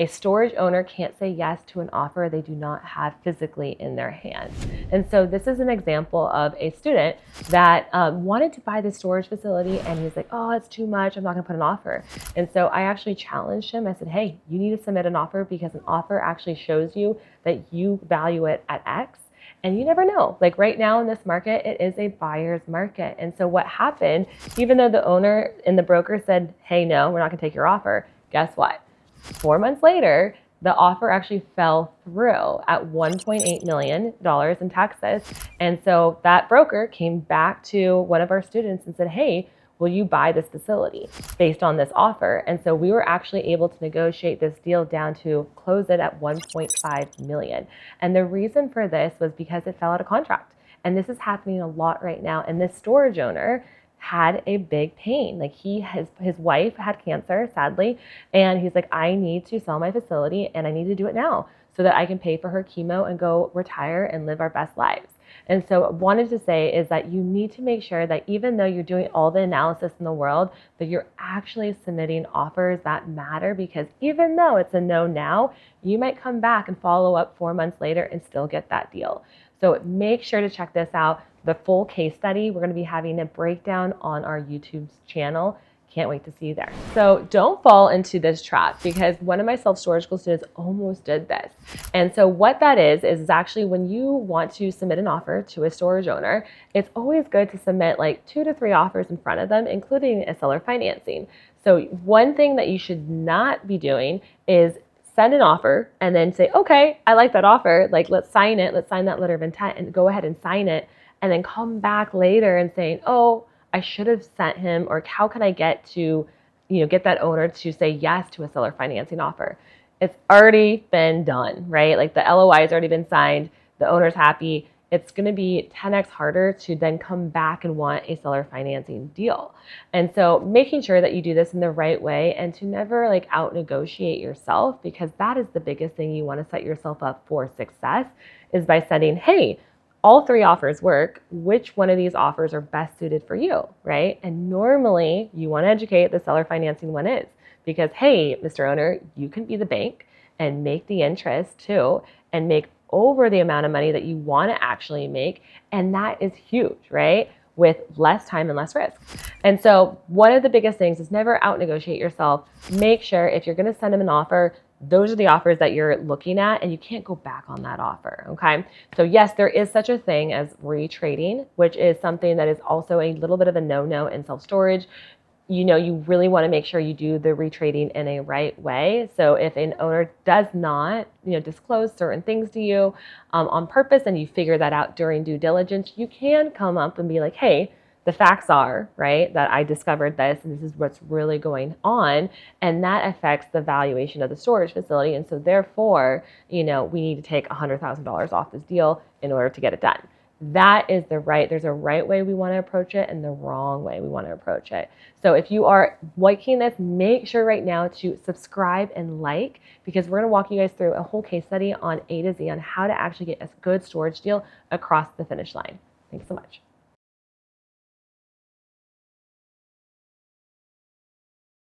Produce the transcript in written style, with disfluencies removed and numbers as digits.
A storage owner can't say yes to an offer they do not have physically in their hands. And so this is an example of a student that wanted to buy the storage facility, and he's like, oh, it's too much, I'm not gonna put an offer. And so I actually challenged him. I said, hey, you need to submit an offer, because an offer actually shows you that you value it at X. And you never know, like right now in this market, it is a buyer's market. And so what happened, even though the owner and the broker said, hey, no, we're not gonna take your offer, guess what? 4 months later, the offer actually fell through at $1.8 million in Texas. And so that broker came back to one of our students and said, hey, will you buy this facility based on this offer? And so we were actually able to negotiate this deal down to close it at $1.5 million. And the reason for this was because it fell out of contract. And this is happening a lot right now. And this storage owner had a big pain. Like his wife had cancer, sadly. And he's like, I need to sell my facility, and I need to do it now so that I can pay for her chemo and go retire and live our best lives. And so what I wanted to say is that you need to make sure that even though you're doing all the analysis in the world, that you're actually submitting offers that matter, because even though it's a no now, you might come back and follow up 4 months later and still get that deal. So make sure to check this out. The full case study, we're going to be having a breakdown on our YouTube channel. Can't wait to see you there. So don't fall into this trap, because one of my self-storage school students almost did this. And so what that is actually when you want to submit an offer to a storage owner, it's always good to submit like 2 to 3 offers in front of them, including a seller financing. So one thing that you should not be doing is send an offer and then say, okay, I like that offer. Like, let's sign it. Let's sign that letter of intent and go ahead and sign it. And then come back later and saying, oh, I should have sent him, or how can I get to, get that owner to say yes to a seller financing offer? It's already been done, right? Like the LOI has already been signed. The owner's happy. It's going to be 10x harder to then come back and want a seller financing deal. And so making sure that you do this in the right way, and to never like out negotiate yourself, because that is the biggest thing you want to set yourself up for success, is by saying, hey, all 3 offers work. Which one of these offers are best suited for you, right? And normally you want to educate the seller financing one is, because, hey, Mr. Owner, you can be the bank and make the interest too, and make over the amount of money that you want to actually make. And that is huge, right? With less time and less risk. And so one of the biggest things is never out negotiate yourself. Make sure if you're going to send them an offer, those are the offers that you're looking at, and you can't go back on that offer, okay? So yes, there is such a thing as retrading, which is something that is also a little bit of a no-no in self-storage. You really want to make sure you do the retrading in a right way. So if an owner does not, disclose certain things to you on purpose, and you figure that out during due diligence, you can come up and be like, hey, the facts are, right, that I discovered this, and this is what's really going on, and that affects the valuation of the storage facility. And so therefore, we need to take $100,000 off this deal in order to get it done. There's a right way we want to approach it, and the wrong way we want to approach it. So if you are liking this, make sure right now to subscribe and like, because we're going to walk you guys through a whole case study on A to Z on how to actually get a good storage deal across the finish line. Thanks so much.